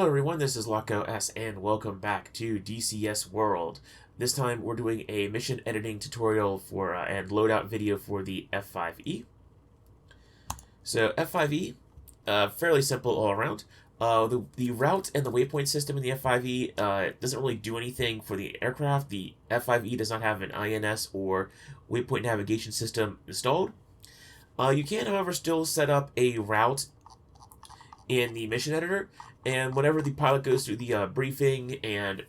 Hello everyone, this is Loadout S and welcome back to DCS World. This time we're doing a mission editing tutorial for and loadout video for the F5E. So F5E, fairly simple all around. The route and the waypoint system in the F5E doesn't really do anything for the aircraft. The F5E does not have an INS or waypoint navigation system installed. You can, however, still set up a route in the mission editor, and whenever the pilot goes through the briefing and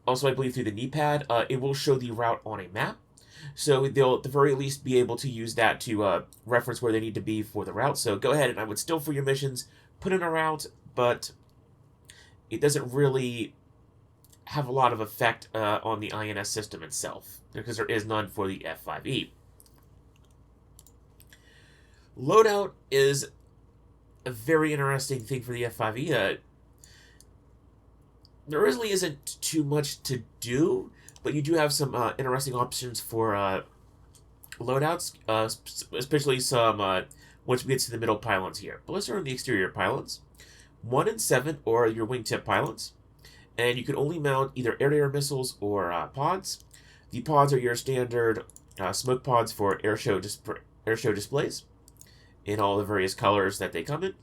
also I believe through the knee pad, it will show the route on a map. So they'll at the very least be able to use that to reference where they need to be for the route. So go ahead and I would still, for your missions, put in a route, but it doesn't really have a lot of effect on the INS system itself, because there is none for the F5E. Loadout is a very interesting thing for the F5E. There really isn't too much to do, but you do have some interesting options for loadouts, especially some once we get to the middle pylons here. But let's start on the exterior pylons. 1 and 7 are your wingtip pylons, and you can only mount either air-to-air missiles or pods. The pods are your standard smoke pods for air show displays in all the various colors that they come in.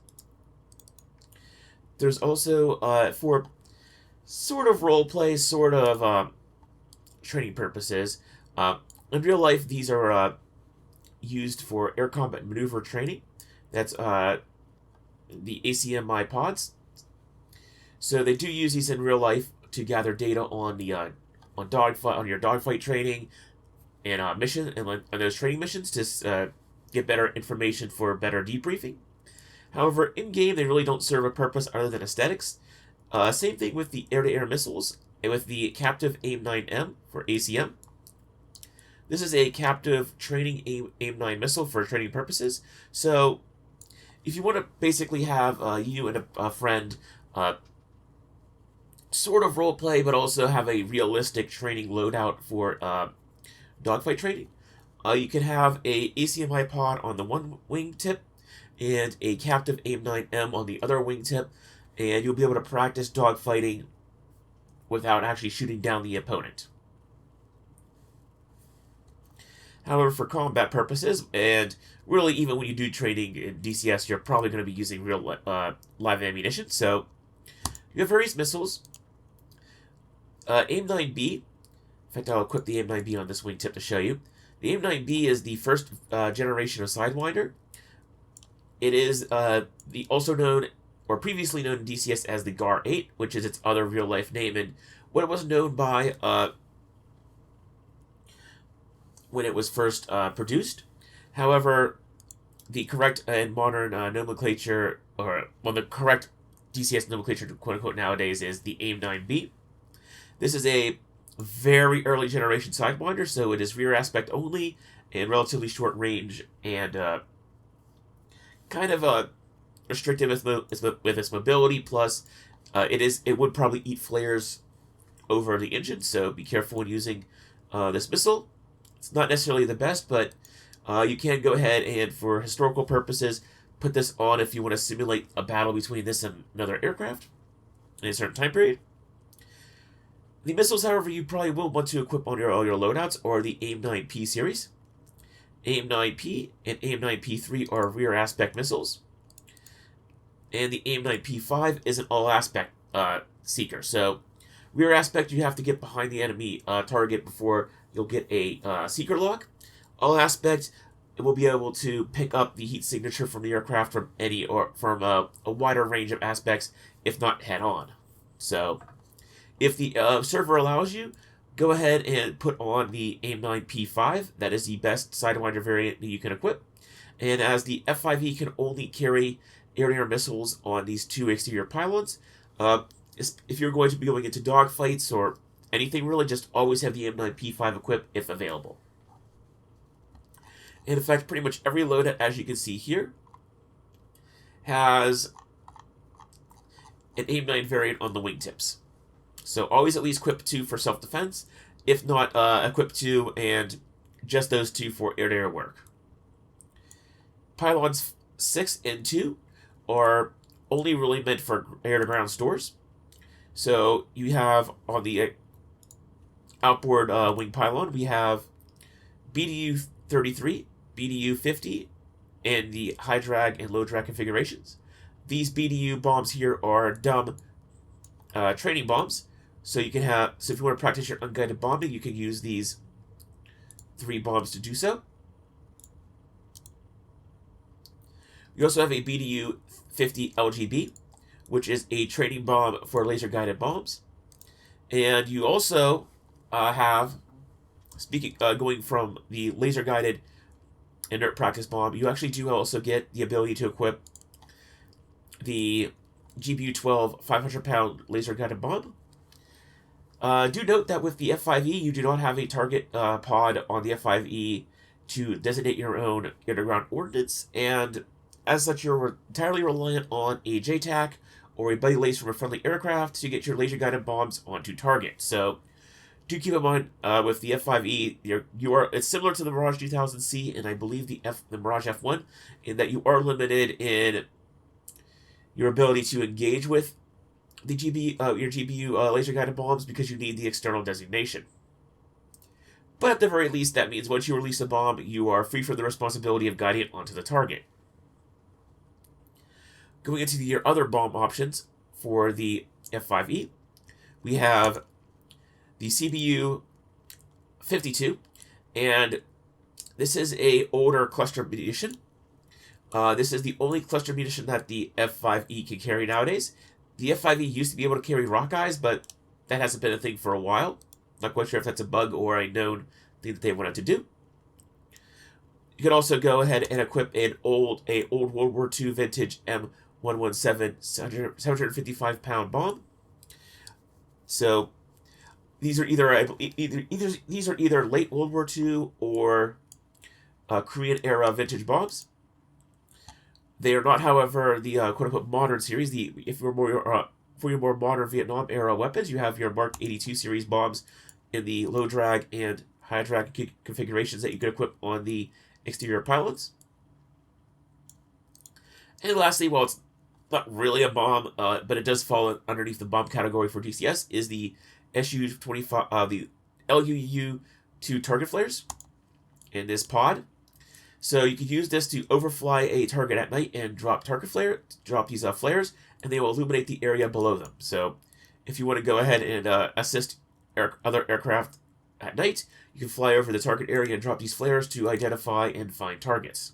There's also, for sort of roleplay, sort of training purposes, in real life these are used for air combat maneuver training. That's the ACMI pods. So they do use these in real life to gather data on the on your dogfight training and mission and those training missions to get better information for better debriefing. However, in-game, they really don't serve a purpose other than aesthetics. Same thing with the air-to-air missiles, and with the Captive AIM-9M for ACM. This is a captive training AIM-9 missile for training purposes. So, if you want to basically have you and a friend sort of roleplay, but also have a realistic training loadout for dogfight training, you can have a ACMI pod on the one wingtip and a captive AIM-9M on the other wingtip, and you'll be able to practice dogfighting without actually shooting down the opponent. However, for combat purposes, and really even when you do training in DCS, you're probably going to be using real live ammunition. So you have various missiles. AIM-9B, in fact I'll equip the AIM-9B on this wingtip to show you. The AIM-9B is the first generation of Sidewinder. It is the also known, or previously known in DCS as the GAR-8, which is its other real-life name, and what it was known by when it was first produced. However, the correct and modern nomenclature, or well, the correct DCS nomenclature, quote-unquote, nowadays is the AIM-9B. This is a very early generation Sidewinder, so it is rear aspect only and relatively short range, and kind of restrictive with its mobility. Plus, it would probably eat flares over the engine, so be careful when using this missile. It's not necessarily the best, but you can go ahead and, for historical purposes, put this on if you want to simulate a battle between this and another aircraft in a certain time period. The missiles, however, you probably will want to equip on all your loadouts are the AIM-9P series. AIM-9P and AIM-9P3 are rear aspect missiles. And the AIM-9P5 is an all aspect seeker. So, rear aspect, you have to get behind the enemy target before you'll get a seeker lock. All aspect, it will be able to pick up the heat signature from the aircraft from from a wider range of aspects, if not head on. So, if the server allows you, go ahead and put on the AIM-9P5. That is the best Sidewinder variant that you can equip. And as the F5E can only carry air-to-air missiles on these two exterior pylons, if you're going to be going into dogfights or anything really, just always have the AIM-9P5 equipped if available. And in fact, pretty much every loadout, as you can see here, has an AIM-9 variant on the wingtips. So always at least equip 2 for self-defense, if not equip 2 and just those 2 for air-to-air work. Pylons 6 and 2 are only really meant for air-to-ground stores. So you have on the outboard wing pylon, we have BDU 33, BDU 50, and the high drag and low drag configurations. These BDU bombs here are dumb training bombs. So you can have, so if you want to practice your unguided bombing, you can use these 3 bombs to do so. You also have a BDU 50 LGB, which is a training bomb for laser guided bombs. And you also have, going from the laser guided inert practice bomb, you actually do also get the ability to equip the GBU 12 500-pound laser guided bomb. Do note that with the F5E, you do not have a target pod on the F5E to designate your own underground ordnance, and as such, you're entirely reliant on a JTAC or a buddy lace from a friendly aircraft to get your laser-guided bombs onto target. So, do keep in mind with the F5E, it's similar to the Mirage 2000C and I believe the Mirage F1 in that you are limited in your ability to engage with the your GBU laser-guided bombs because you need the external designation. But at the very least, that means once you release a bomb, you are free from the responsibility of guiding it onto the target. Going into your other bomb options for the F5E, we have the CBU 52, and this is a older cluster munition. This is the only cluster munition that the F5E can carry nowadays. The F5E used to be able to carry rock eyes, but that hasn't been a thing for a while. Not quite sure if that's a bug or a known thing that they wanted to do. You can also go ahead and equip an old World War II vintage M117 755-pound bomb. So these are either late World War II or Korean era vintage bombs. They are not, however, the quote-unquote modern series. If you're more for your more modern Vietnam era weapons, you have your Mark 82 series bombs in the low drag and high drag configurations that you can equip on the exterior pylons. And lastly, while it's not really a bomb, but it does fall underneath the bomb category for DCS, is the SU-25, the LUU-2 target flares in this pod. So you can use this to overfly a target at night and drop these flares, and they will illuminate the area below them. So if you want to go ahead and assist other aircraft at night, you can fly over the target area and drop these flares to identify and find targets.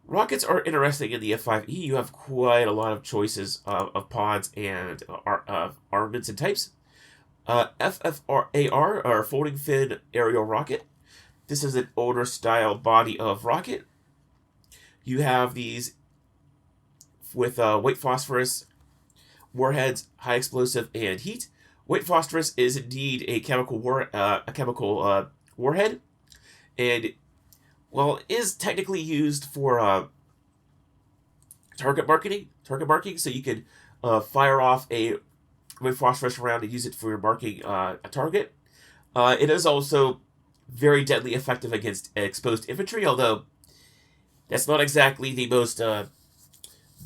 Rockets are interesting in the F5E. You have quite a lot of choices of pods and armaments and types. FFAR, or Folding Fin Aerial Rocket. This is an older style body of rocket. You have these with white phosphorus, warheads, high explosive, and heat. White phosphorus is indeed a chemical warhead, and well, it is technically used for target marking. So you can fire off a white phosphorus round and use it for marking a target. It is also very deadly effective against exposed infantry, although that's not exactly the most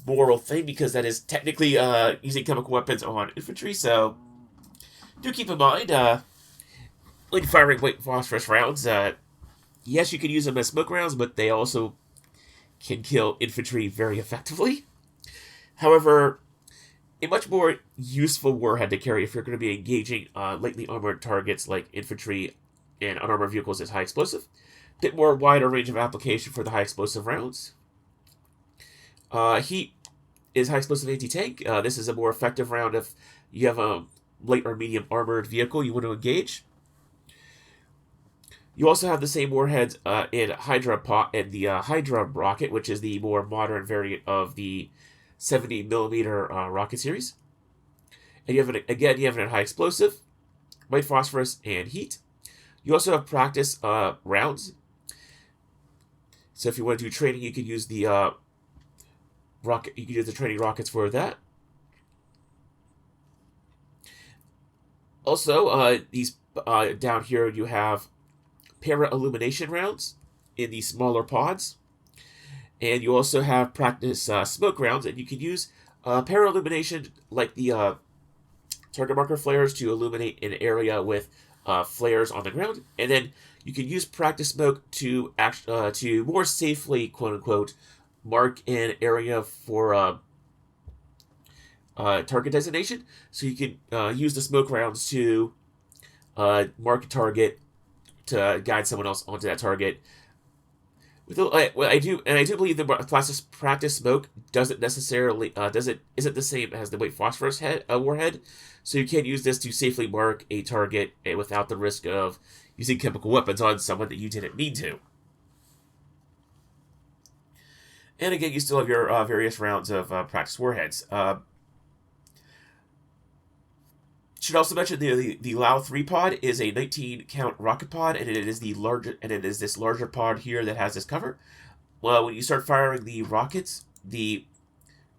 moral thing, because that is technically using chemical weapons on infantry, so do keep in mind when firing white phosphorus rounds, yes, you can use them as smoke rounds, but they also can kill infantry very effectively. However, a much more useful warhead to carry if you're going to be engaging lightly armored targets like infantry and unarmored vehicles is high explosive. Bit more wider range of application for the high explosive rounds. Heat is high explosive anti-tank. This is a more effective round if you have a light or medium armored vehicle you want to engage. You also have the same warheads in the Hydra rocket, which is the more modern variant of the 70mm rocket series. And you have it in high explosive, white phosphorus, and heat. You also have practice rounds. So if you want to do training, you can use the rocket. You can use the training rockets for that. Also, these down here you have para illumination rounds in these smaller pods, And you also have practice smoke rounds, and you can use para illumination like the target marker flares to illuminate an area with flares on the ground, and then you can use practice smoke to to more safely, quote unquote, mark an area for target designation. So you can use the smoke rounds to mark a target to guide someone else onto that target. I do believe the practice smoke doesn't necessarily isn't the same as the white phosphorus warhead, so you can use this to safely mark a target without the risk of using chemical weapons on someone that you didn't mean to. And again, you still have your various rounds of practice warheads. Should also mention the Lao 3 pod is a 19 count rocket pod, and it is this larger pod here that has this cover. Well, when you start firing the rockets, the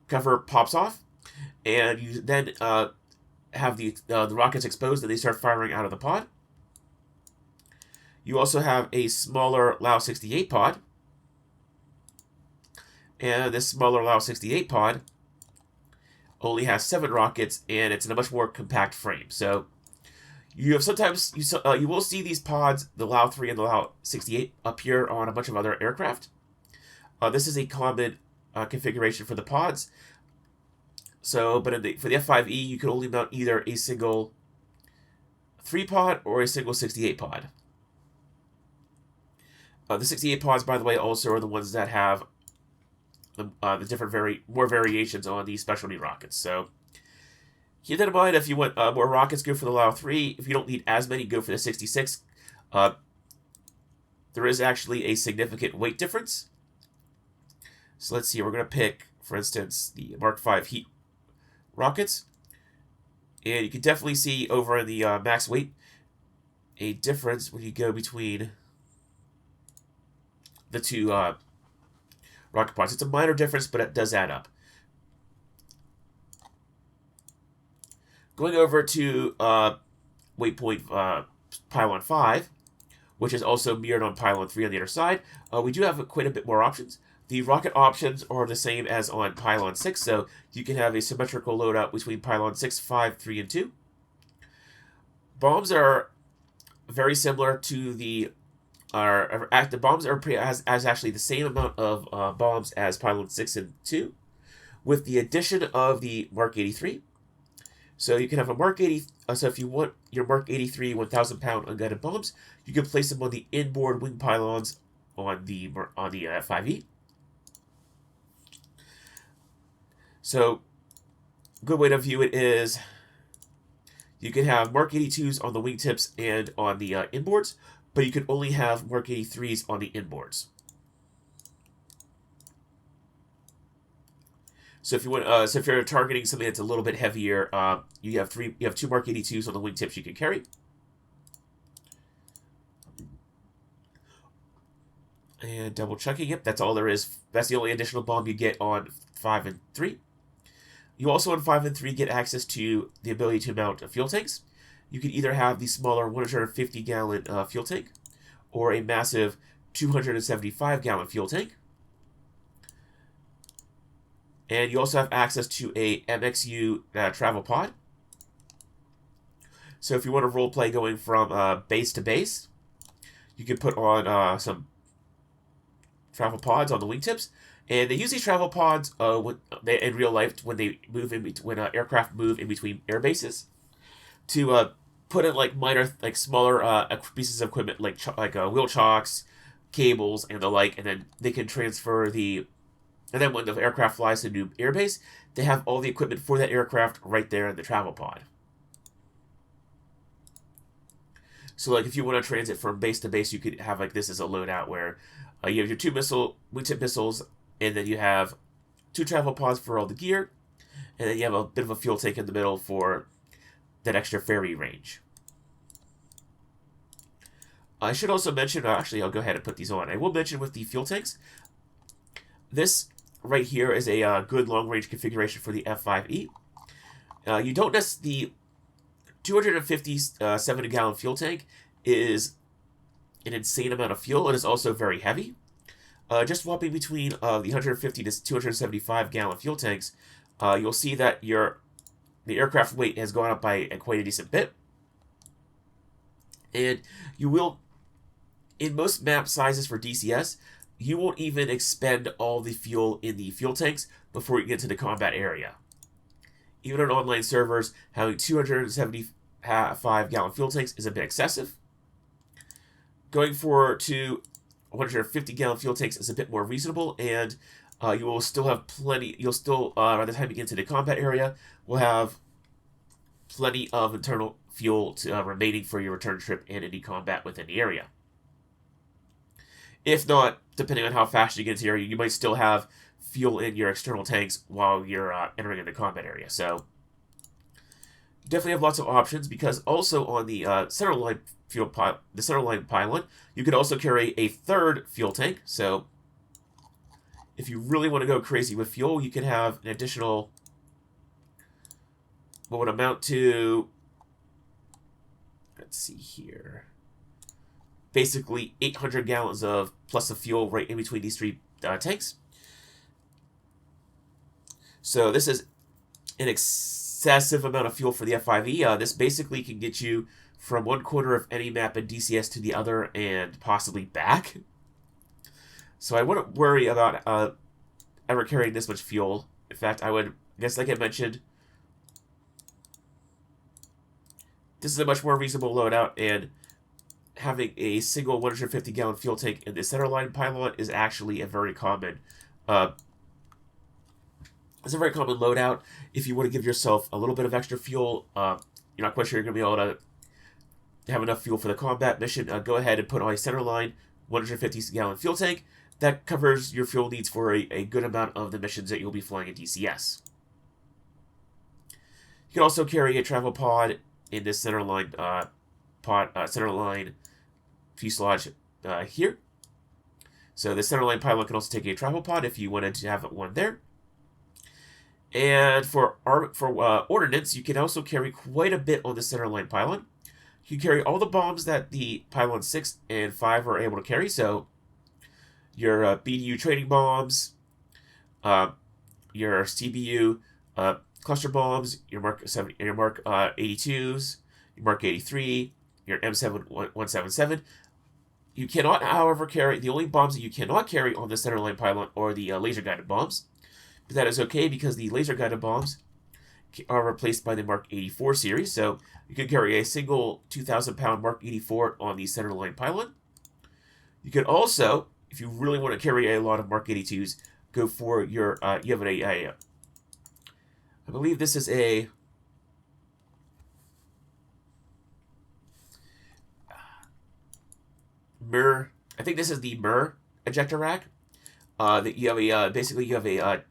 cover pops off, and you then have the rockets exposed, and they start firing out of the pod. You also have a smaller Lao 68 pod, and this smaller Lao 68 pod only has 7 rockets, and it's in a much more compact frame. So you have sometimes you will see these pods, the Lao 3 and the Lao 68, appear on a bunch of other aircraft. This is a common configuration for the pods. So, but for the F5E, you can only mount either a single 3 pod or a single 68 pod. The 68 pods, by the way, also are the ones that have the different more variations on these specialty rockets. So keep that in mind. If you want more rockets, go for the Lao 3. If you don't need as many, go for the 66. There is actually a significant weight difference. So let's see. We're going to pick, for instance, the Mark V heat rockets. And you can definitely see over in the max weight a difference when you go between the two rocket pods. It's a minor difference, but it does add up. Going over to waypoint pylon 5, which is also mirrored on pylon 3 on the other side, we do have quite a bit more options. The rocket options are the same as on pylon 6, so you can have a symmetrical loadout between pylon 6, 5, 3, and 2. Bombs are very similar to the bombs are as actually the same amount of bombs as pylon 6 and 2, with the addition of the Mark 83. So you can have a Mark 80. So if you want your Mark 83 1,000-pound unguided bombs, you can place them on the inboard wing pylons on the F5E. So a good way to view it is you can have Mark 82s on the wingtips and on the inboards, but you can only have Mark 83s on the inboards. So if you want, if you're targeting something that's a little bit heavier, you have 2 Mark 82s on the wingtips you can carry. And double checking, yep, that's all there is. That's the only additional bomb you get on 5 and 3. You also on 5 and 3 get access to the ability to mount fuel tanks. You can either have the smaller 150-gallon fuel tank or a massive 275-gallon fuel tank. And you also have access to a MXU travel pod. So if you want to roleplay going from base to base, you can put on some travel pods on the wingtips. And they use these travel pods in real life when they move when aircraft move in between air bases to put in smaller pieces of equipment like wheel chocks, cables, and the like, and then they can transfer the. And then when the aircraft flies to a new airbase, they have all the equipment for that aircraft right there in the travel pod. So if you want to transit from base to base, you could have this as a loadout where you have your 2 wingtip missiles. And then you have 2 travel pods for all the gear. And then you have a bit of a fuel tank in the middle for that extra ferry range. I should also mention, actually I'll go ahead and put these on. I will mention with the fuel tanks, this right here is a good long-range configuration for the F5E. You don't necessarily, the 257-gallon fuel tank is an insane amount of fuel. It is also very heavy. just swapping between the 150 to 275 gallon fuel tanks, you'll see that the aircraft weight has gone up by quite a decent bit. And you will, in most map sizes for DCS, you won't even expend all the fuel in the fuel tanks before you get to the combat area. Even on online servers, having 275 gallon fuel tanks is a bit excessive. Going to 150 gallon fuel tanks is a bit more reasonable, and you will still have plenty. You'll still, by the time you get into the combat area, will have plenty of internal fuel remaining for your return trip and any combat within the area. If not, depending on how fast you get into the area, you might still have fuel in your external tanks while you're entering in the combat area. So definitely have lots of options, because also on the centerline pylon, you could also carry a third fuel tank. So if you really want to go crazy with fuel, you can have an additional, what would amount to, let's see here, basically 800 gallons of plus of fuel right in between these three tanks. So this is an excessive amount of fuel for the F5E. This basically can get you from one corner of any map in DCS to the other and possibly back. So I wouldn't worry about ever carrying this much fuel. In fact, I guess like I mentioned, this is a much more reasonable loadout, and having a single 150 gallon fuel tank in the centerline pylon is actually a very common loadout. If you want to give yourself a little bit of extra fuel, you're not quite sure you're going to be able to have enough fuel for the combat mission, go ahead and put on a centerline 150 gallon fuel tank. That covers your fuel needs for a good amount of the missions that you'll be flying in DCS. You can also carry a travel pod in this centerline centerline fuselage here. So the centerline pylon can also take a travel pod if you wanted to have one there. And for ordnance, you can also carry quite a bit on the centerline pylon. You can carry all the bombs that the pylon 6 and 5 are able to carry. So your BDU training bombs, your CBU cluster bombs, your Mark 70, your Mark 82s, your Mark 83, your M7177. You cannot, however, carry, the only bombs that you cannot carry on the centerline pylon are the laser guided bombs. But that is okay, because the laser guided bombs are replaced by the Mark 84 series. So you can carry a single 2,000 pound Mark 84 on the centerline pylon. You could also, if you really want to carry a lot of Mark 82s, go for your, you have I believe this is a, mirror, I think this is the mirror ejector rack. That you have a, basically you have a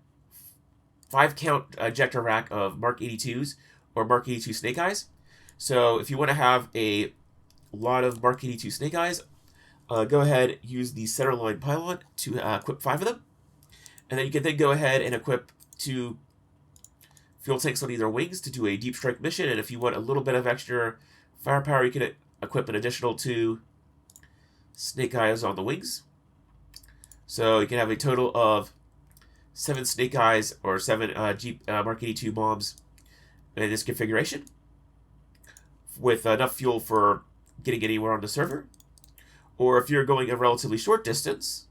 5-count ejector rack of Mark 82s or Mark 82 Snake Eyes. So if you want to have a lot of Mark 82 Snake Eyes, go ahead, use the centerline pylon to equip 5 of them. And then you can then go ahead and equip 2 fuel tanks on either wings to do a deep strike mission. And if you want a little bit of extra firepower, you can equip an additional 2 Snake Eyes on the wings. So you can have a total of 7 Snake Eyes or 7 Mark 82 bombs in this configuration, with enough fuel for getting anywhere on the server. Or if you're going a relatively short distance,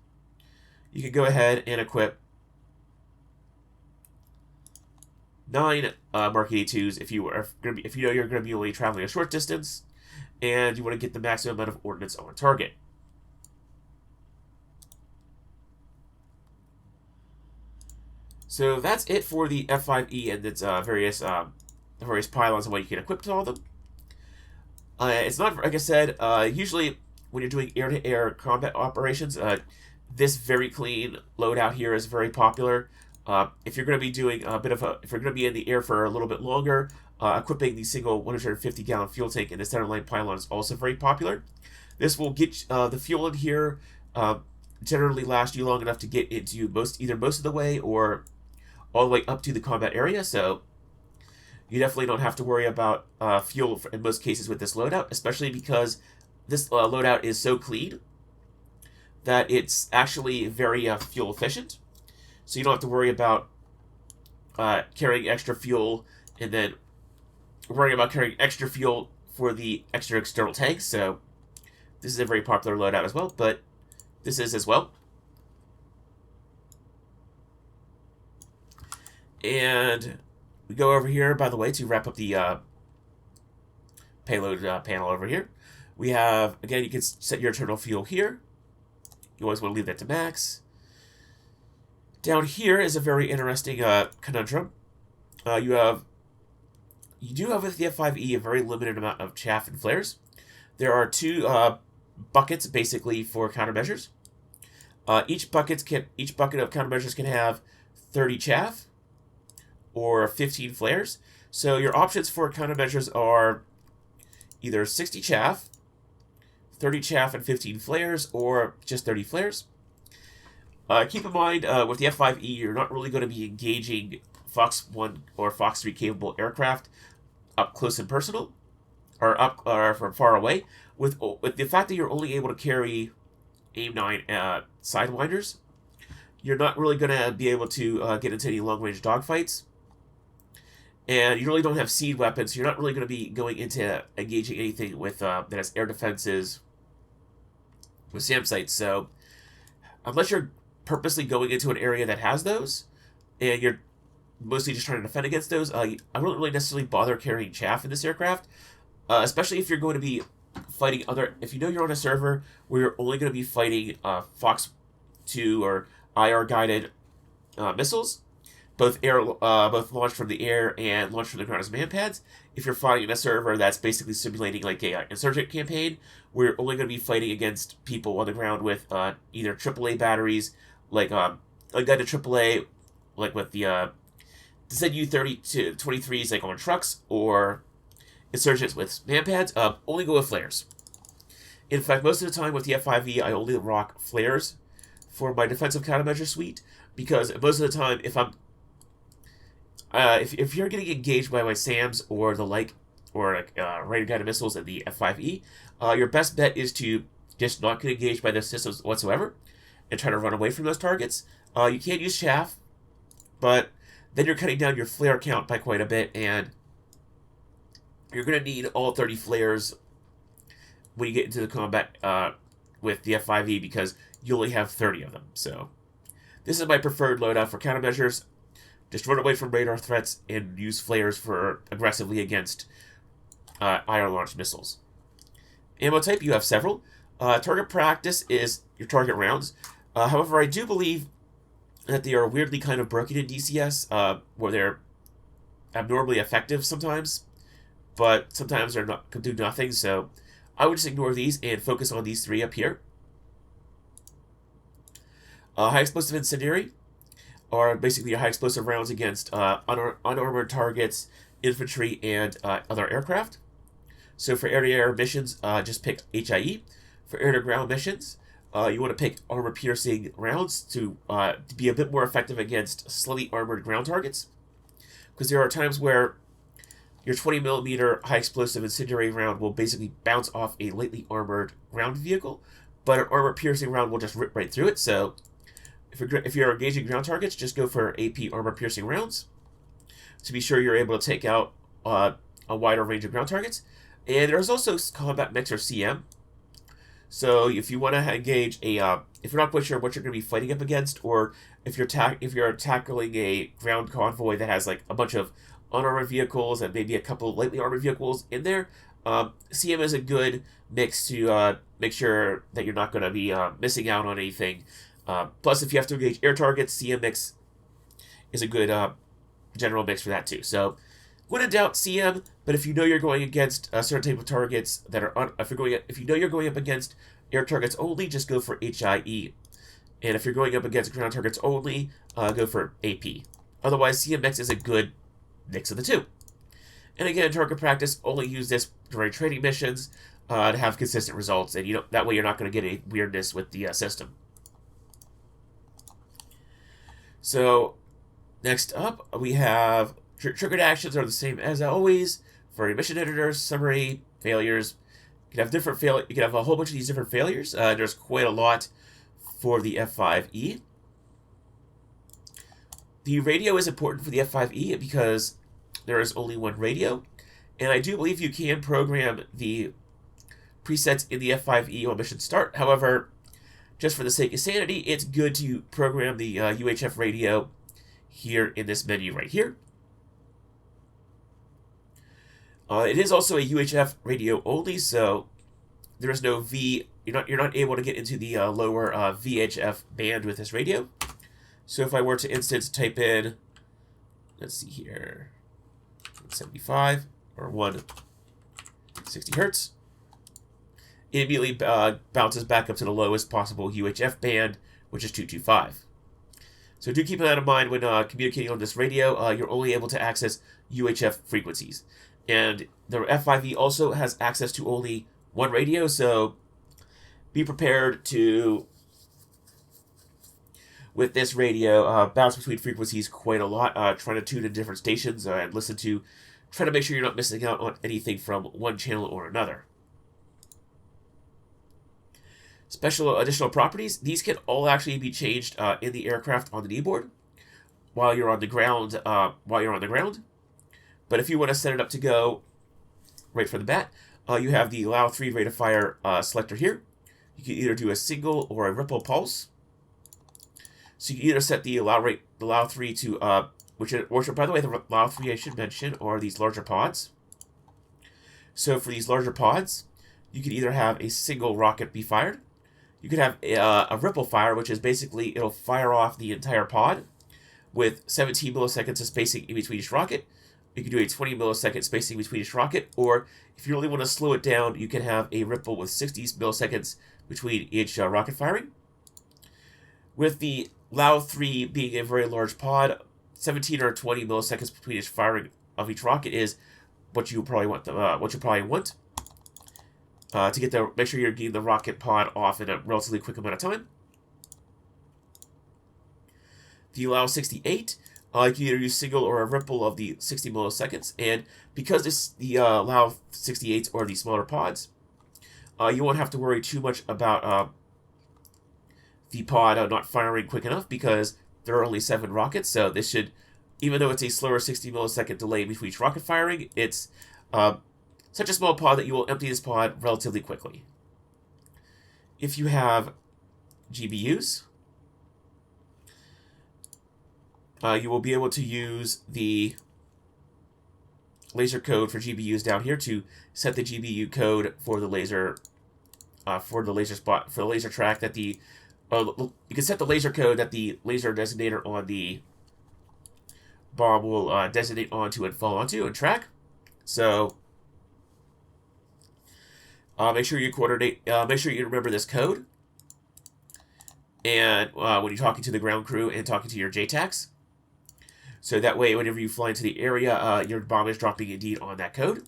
you can go ahead and equip 9 Mark 82s if you know you're going to be only traveling a short distance and you want to get the maximum amount of ordnance on target. So that's it for the F5E and its various pylons and what you can equip to all of them. It's not, like I said, usually when you're doing air-to-air combat operations, this very clean loadout here is very popular. If you're going to be doing if you're going to be in the air for a little bit longer, equipping the single 150-gallon fuel tank in the centerline pylon is also very popular. This will get the fuel in here generally last you long enough to get into either most of the way or all the way up to the combat area. So you definitely don't have to worry about fuel in most cases with this loadout, especially because this loadout is so clean that it's actually very fuel efficient. So you don't have to worry about carrying extra fuel and then worrying about carrying extra fuel for the extra external tanks. So this is a very popular loadout as well, but this is as well. And we go over here, by the way, to wrap up the payload panel over here. We have, again, you can set your internal fuel here. You always want to leave that to max. Down here is a very interesting conundrum. You do have with the F5E a very limited amount of chaff and flares. There are two buckets basically for countermeasures. Each bucket of countermeasures can have 30 chaff or 15 flares. So your options for countermeasures are either 60 chaff, 30 chaff and 15 flares, or just 30 flares. Keep in mind, with the F5E, you're not really going to be engaging Fox 1 or Fox 3 capable aircraft up close and personal, or from far away. With the fact that you're only able to carry AIM-9 Sidewinders, you're not really going to be able to get into any long-range dogfights. And you really don't have seed weapons, so you're not really going to be going into engaging anything with that has air defenses with SAM sites. So unless you're purposely going into an area that has those, and you're mostly just trying to defend against those, I wouldn't really necessarily bother carrying chaff in this aircraft, especially if you're going to be fighting if you know you're on a server where you're only going to be fighting Fox 2 or IR-guided missiles, both launched from the air and launched from the ground as manpads. If you're fighting in a server that's basically simulating like a insurgent campaign, where you're only going to be fighting against people on the ground with either AAA batteries, like unguided AAA, like with the ZU-30-23s like on trucks, or insurgents with manpads, only go with flares. In fact, most of the time with the F5E, I only rock flares for my defensive countermeasure suite, because most of the time, if you're getting engaged by my SAMs or the like, or like radar-guided missiles in the F5E, your best bet is to just not get engaged by those systems whatsoever and try to run away from those targets. You can use chaff, but then you're cutting down your flare count by quite a bit, and you're going to need all 30 flares when you get into the combat with the F5E, because you only have 30 of them. So this is my preferred loadout for countermeasures. Just run away from radar threats and use flares for aggressively against IR-launched missiles. Ammo type, you have several. Target practice is your target rounds. However, I do believe that they are weirdly kind of broken in DCS, where they're abnormally effective sometimes, but sometimes they're not can do nothing. So I would just ignore these and focus on these three up here. High explosive incendiary are basically your high explosive rounds against unarmored targets, infantry, and other aircraft. So for air-to-air missions, just pick HIE. For air-to-ground missions, you want to pick armor-piercing rounds to be a bit more effective against slightly armored ground targets. Because there are times where your 20mm high explosive incendiary round will basically bounce off a lightly armored ground vehicle, but an armor-piercing round will just rip right through it. So if you're engaging ground targets, just go for AP armor-piercing rounds to be sure you're able to take out a wider range of ground targets. And there's also combat mix or CM. So if you want to engage if you're not quite sure what you're going to be fighting up against, or if you're tackling a ground convoy that has like a bunch of unarmored vehicles and maybe a couple lightly armored vehicles in there, CM is a good mix to make sure that you're not going to be missing out on anything. Plus, if you have to engage air targets, CM mix is a good general mix for that too. So, when in doubt, CM. But if you know you're going against a certain type of targets that are if you know you're going up against air targets only, just go for HIE. And if you're going up against ground targets only, go for AP. Otherwise, CM mix is a good mix of the two. And again, target practice, only use this during training missions to have consistent results, and that way you're not going to get any weirdness with the system. So, next up, we have triggered actions are the same as always for your mission editors, summary, failures. You can have a whole bunch of these different failures. There's quite a lot for the F5E. The radio is important for the F5E because there is only one radio, and I do believe you can program the presets in the F5E on mission start. However, just for the sake of sanity, it's good to program the UHF radio here in this menu right here. It is also a UHF radio only, so there is no V. You're not able to get into the lower VHF band with this radio. So if I were to instance type in, let's see here, 175 or 160 hertz, it immediately bounces back up to the lowest possible UHF band, which is 225. So do keep that in mind when communicating on this radio. You're only able to access UHF frequencies. And the F5E also has access to only one radio, so be prepared to, with this radio, bounce between frequencies quite a lot, trying to tune in different stations and try to make sure you're not missing out on anything from one channel or another. Special additional properties, these can all actually be changed in the aircraft on the kneeboard while you're on the ground. But if you want to set it up to go right from the bat, you have the allow 3 rate of fire selector here. You can either do a single or a ripple pulse. So you can either set the allow 3 to which by the way, the allow 3 I should mention are these larger pods. So for these larger pods, you can either have a single rocket be fired. You could have a ripple fire, which is basically it'll fire off the entire pod with 17 milliseconds of spacing in between each rocket. You can do a 20 millisecond spacing between each rocket, or if you really want to slow it down, you can have a ripple with 60 milliseconds between each rocket firing. With the allow 3 being a very large pod, 17 or 20 milliseconds between each firing of each rocket is what you probably want. To make sure you're getting the rocket pod off in a relatively quick amount of time. The allow 68, you can either use single or a ripple of the 60 milliseconds, and because the allow 68s or the smaller pods, you won't have to worry too much about the pod not firing quick enough because there are only 7 rockets. So this should, even though it's a slower 60 millisecond delay between each rocket firing, it's such a small pod that you will empty this pod relatively quickly. If you have GBUs, you will be able to use the laser code for GBUs down here to set the GBU code for the laser track that you can set the laser code that the laser designator on the bomb will designate onto and fall onto and track. So make sure you coordinate. Make sure you remember this code, and when you're talking to the ground crew and talking to your JTACs, so that way, whenever you fly into the area, your bomb is dropping indeed on that code.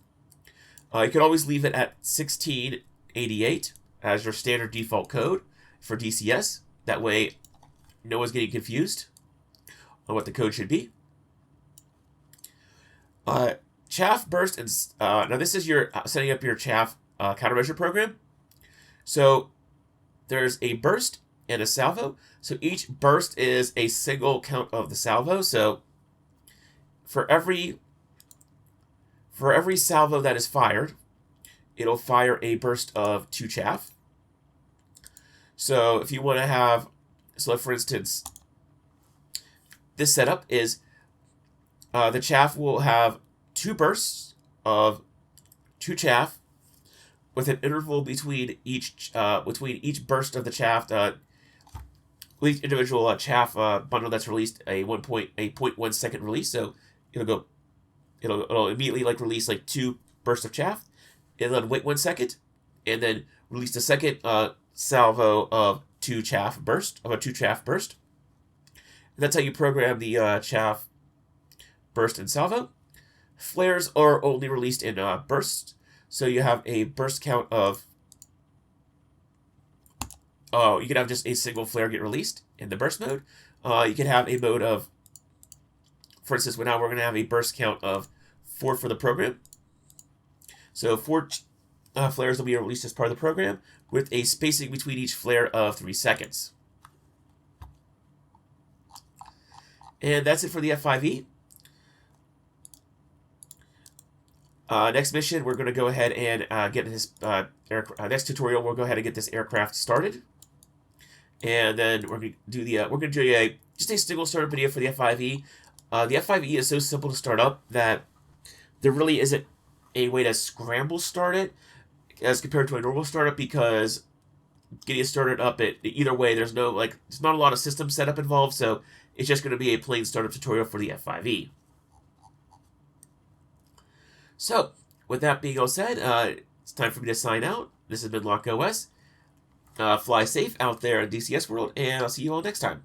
You can always leave it at 1688 as your standard default code for DCS. That way, no one's getting confused on what the code should be. Chaff, burst, and now this is your setting up your chaff countermeasure program. So there's a burst and a salvo. So each burst is a single count of the salvo. So for every salvo that is fired, it'll fire a burst of 2 chaff. So if you want to have, so for instance, this setup is the chaff will have 2 bursts of 2 chaff with an interval between each burst of the chaff, each individual chaff bundle that's released a 0.1 second release. So it'll immediately release 2 bursts of chaff, and then wait 1 second, and then release the second salvo of 2 chaff burst. And that's how you program the chaff burst and salvo. Flares are only released in bursts, so you have a burst count of. You can have just a single flare get released in the burst mode. You can have a mode of, for instance, now we're going to have a burst count of 4 for the program. So 4 flares will be released as part of the program with a spacing between each flare of 3 seconds. And that's it for the F5E. Next mission, we're going to go ahead and get this next tutorial. We'll go ahead and get this aircraft started, and then we're going to do just a single startup video for the F5E. The F5E is so simple to start up that there really isn't a way to scramble start it as compared to a normal startup, because getting it started up, either way, there's not a lot of system setup involved, so it's just going to be a plain startup tutorial for the F5E. So, with that being all said, it's time for me to sign out. This has been LockOS. Fly safe out there in DCS world, and I'll see you all next time.